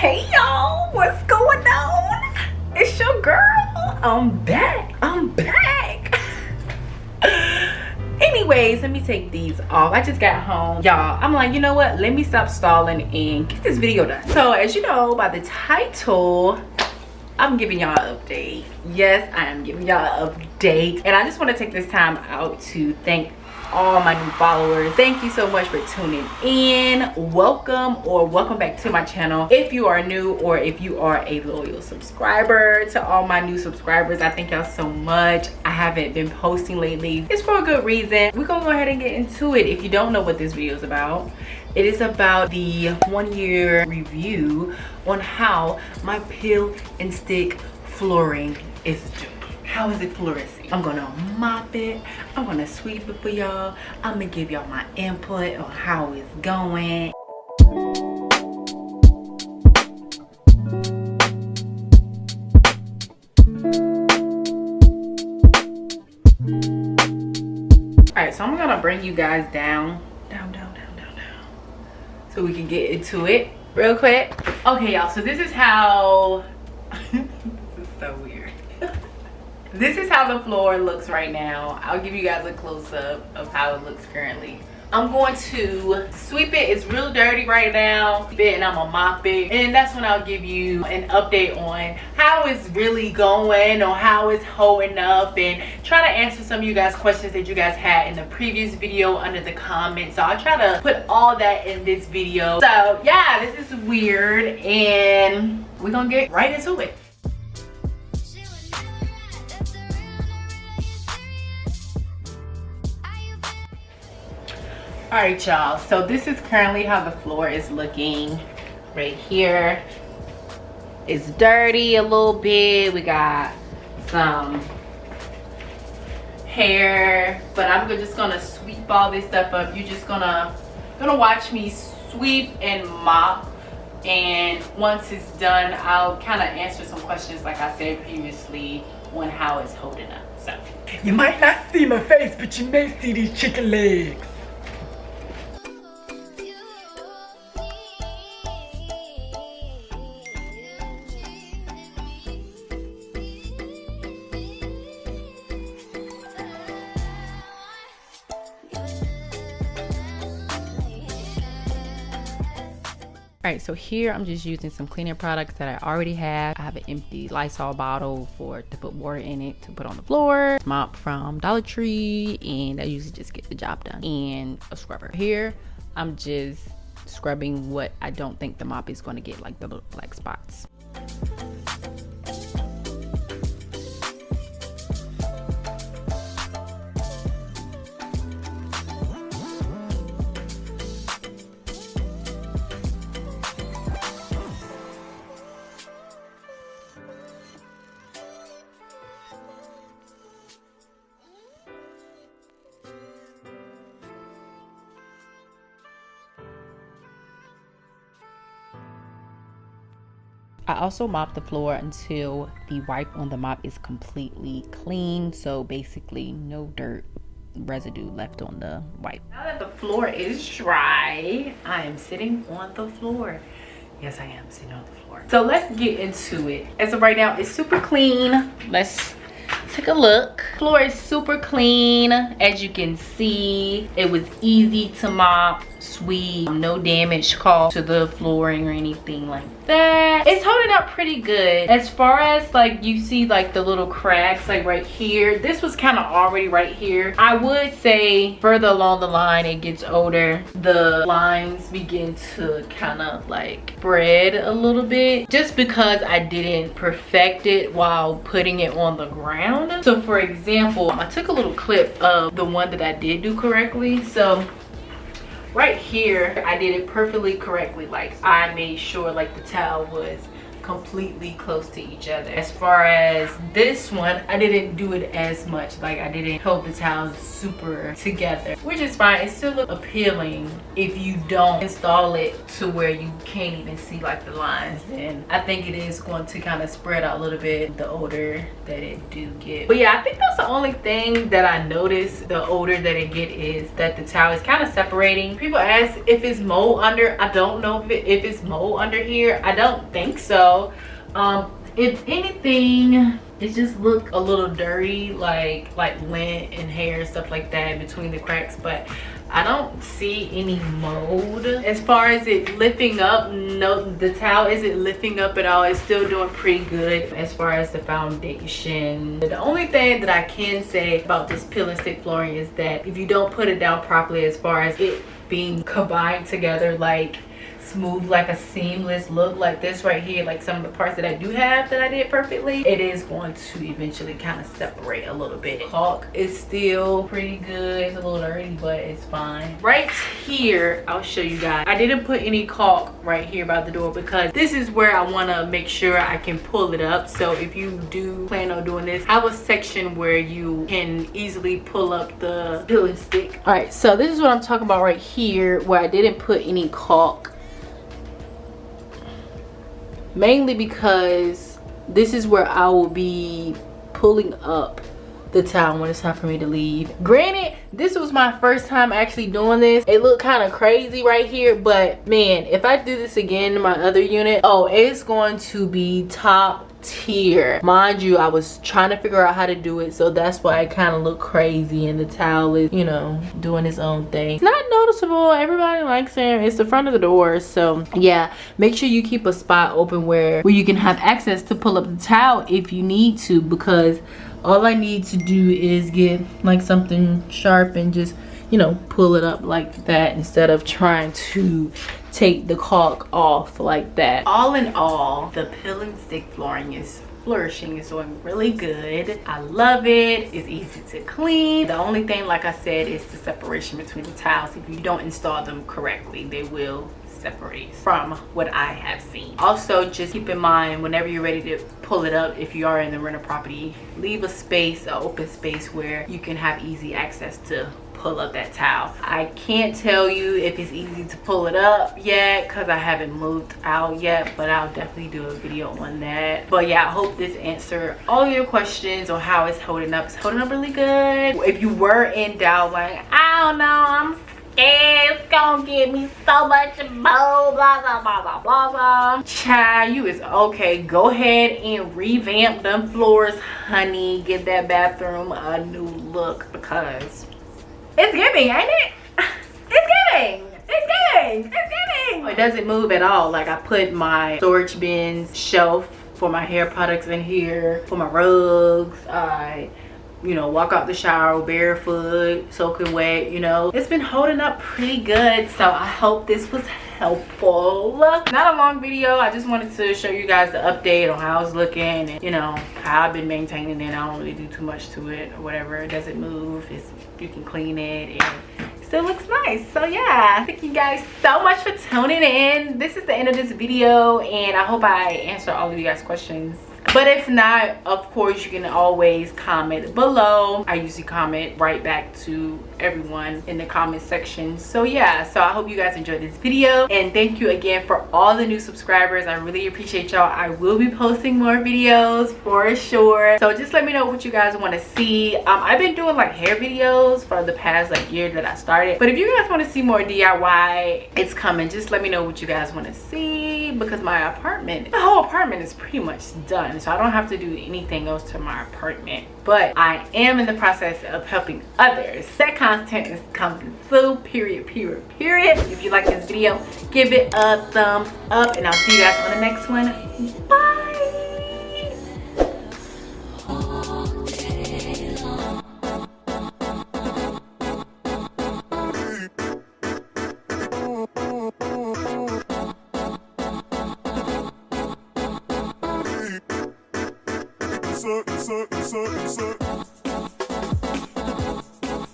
Hey y'all, what's going on? It's your girl. I'm back. Anyways, let me take these off. I just got home, y'all. I'm like, you know what, let me stop stalling and get this video done. So as you know by the title, I'm giving y'all an update. Yes, I am giving y'all an update, and I just want to take this time out to thank all my new followers. Thank you so much for tuning in. Welcome back to my channel. If you are new or if you are a loyal subscriber, to all my new subscribers, I thank y'all so much. I haven't been posting lately. It's for a good reason. We're gonna go ahead and get into it. If you don't know what this video is about, it is about the 1-year review on how my peel and stick flooring is doing. How is it flourishing? I'm gonna mop it. I'm gonna sweep it for y'all. I'm gonna give y'all my input on how it's going. All right, so I'm gonna bring you guys down, so we can get into it real quick. Okay, y'all, so this is how, this is so weird. This is how the floor looks right now. I'll give you guys a close-up of how it looks currently. I'm going to sweep it. It's real dirty right now. And I'm gonna mop it. And that's when I'll give you an update on how it's really going, or how it's holding up, and try to answer some of you guys' questions that you guys had in the previous video under the comments. So I'll try to put all that in this video. So yeah, this is weird, and we're gonna get right into it. All right, y'all, so this is currently how the floor is looking right here. It's dirty a little bit. We got some hair, but I'm just gonna sweep all this stuff up. You're just gonna watch me sweep and mop, and once it's done, I'll kind of answer some questions like I said previously on how it's holding up. So you might not see my face, but you may see these chicken legs. all right, so here I'm just using some cleaning products that I already have. I have an empty Lysol bottle to put water in it to put on the floor, mop from Dollar Tree, and I usually just get the job done, and a scrubber. Here I'm just scrubbing what I don't think the mop is going to get, like the little black spots. I also mop the floor until the wipe on the mop is completely clean. So basically no dirt residue left on the wipe. Now that the floor is dry, I am sitting on the floor. Yes, I am sitting on the floor. So let's get into it. As of right now, it's super clean. Let's take a look. Floor is super clean. As you can see, it was easy to mop, sweep, no damage caused to the flooring or anything like that. It's holding up pretty good. As far as like, you see like the little cracks like right here, this was kind of already right here. I would say further along the line it gets older, the lines begin to kind of like spread a little bit, just because I didn't perfect it while putting it on the ground. So for example, I took a little clip of the one that I did do correctly. So right here I did it perfectly correctly. Like I made sure like the towel was completely close to each other. As far as this one, I didn't do it as much. Like, I didn't hold the towels super together, which is fine. It still looks appealing if you don't install it to where you can't even see like the lines. Then I think it is going to kind of spread out a little bit the odor that it do get. But yeah, I think that's the only thing that I noticed, the odor that it get, is that the towel is kind of separating. People ask if it's mold under. I don't know if it's mold under here. I don't think so. If anything, it just look a little dirty, like lint and hair and stuff like that between the cracks, but I don't see any mold. As far as it lifting up, no, the towel isn't lifting up at all. It's still doing pretty good as far as the foundation. The only thing that I can say about this peel and stick flooring is that if you don't put it down properly, as far as it being combined together, like smooth, like a seamless look like this right here, like some of the parts that I do have that I did perfectly, it is going to eventually kind of separate a little bit. Caulk is still pretty good. It's a little dirty, but it's fine. Right here, I'll show you guys, I didn't put any caulk right here by the door because this is where I want to make sure I can pull it up. So if you do plan on doing this, I have a section where you can easily pull up the peel and stick. All right, so this is what I'm talking about right here, where I didn't put any caulk, mainly because this is where I will be pulling up the towel when it's time for me to leave. Granted, this was my first time actually doing this. It looked kind of crazy right here, but man, if I do this again in my other unit, oh, it's going to be top tier. Mind you, I was trying to figure out how to do it, so that's why it kind of looked crazy, and the towel is, you know, doing its own thing. It's not noticeable. Everybody likes it. It's the front of the door, so yeah, make sure you keep a spot open where you can have access to pull up the towel if you need to, because all I need to do is get like something sharp and just, you know, pull it up like that instead of trying to take the caulk off like that. All in all, the peel and stick flooring is flourishing. It's doing really good. I love it. It's easy to clean. The only thing, like I said, is the separation between the towels. If you don't install them correctly, they will separate from what I have seen. Also, just keep in mind, whenever you're ready to pull it up, if you are in the rental property, leave a space, an open space where you can have easy access to pull up that towel. I can't tell you if it's easy to pull it up yet because I haven't moved out yet, but I'll definitely do a video on that. But yeah, I hope this answered all your questions on how it's holding up. It's holding up really good. If you were in doubt, like, I don't know, I'm scared, it's gonna give me so much mold, blah blah blah blah blah blah. Child, you is okay. Go ahead and revamp them floors, honey. Give that bathroom a new look because it's giving, ain't it? It's giving. It's giving. It's giving. It doesn't move at all. Like, I put my storage bins shelf for my hair products in here, for my rugs. I, you know, walk out the shower barefoot, soaking wet, you know. It's been holding up pretty good, so I hope this was helpful. Not a long video. I just wanted to show you guys the update on how it's looking and, you know, how I've been maintaining it. I don't really do too much to it or whatever. It doesn't move. You can clean it and it still looks nice. So yeah, thank you guys so much for tuning in. This is the end of this video, and I hope I answered all of you guys' questions. But if not, of course, you can always comment below. I usually comment right back to everyone in the comment section. So yeah, so I hope you guys enjoyed this video, and thank you again for all the new subscribers. I really appreciate y'all. I will be posting more videos for sure, so just let me know what you guys want to see. I've been doing like hair videos for the past like year that I started, but if you guys want to see more DIY, it's coming. Just let me know what you guys want to see, because my apartment, the whole apartment is pretty much done, so I don't have to do anything else to my apartment. But I am in the process of helping others. That content is coming soon, period. If you like this video, give it a thumbs up, and I'll see you guys on the next one. Bye. Insert.